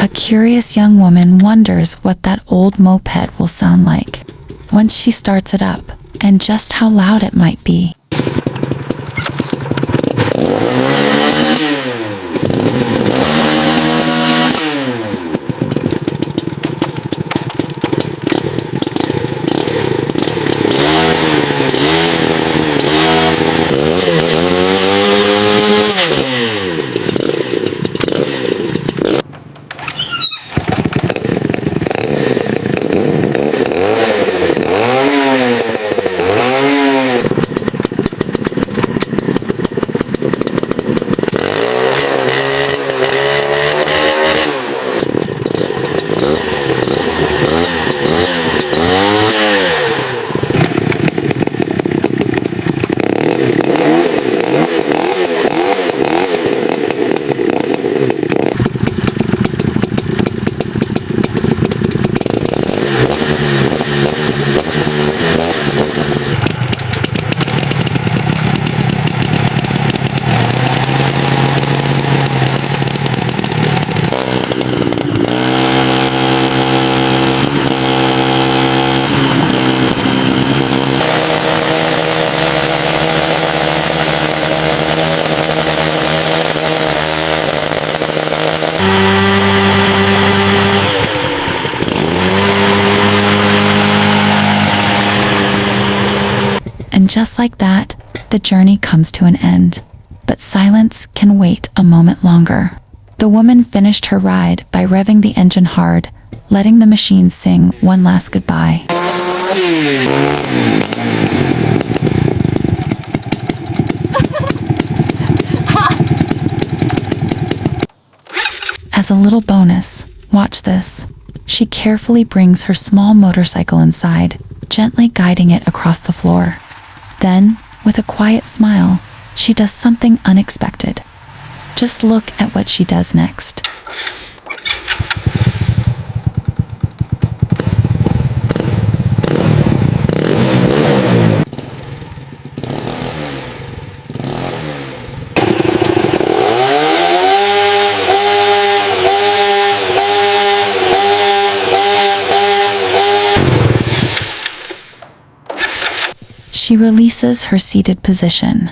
A curious young woman wonders what that old moped will sound like once she starts it up, and just how loud it might be. And just like that, the journey comes to an end. But silence can wait a moment longer. The woman finished her ride by revving the engine hard, letting the machine sing one last goodbye. As a little bonus, watch this. She carefully brings her small motorcycle inside, gently guiding it across the floor. Then, with a quiet smile, she does something unexpected. Just look at what she does next. She releases her seated position,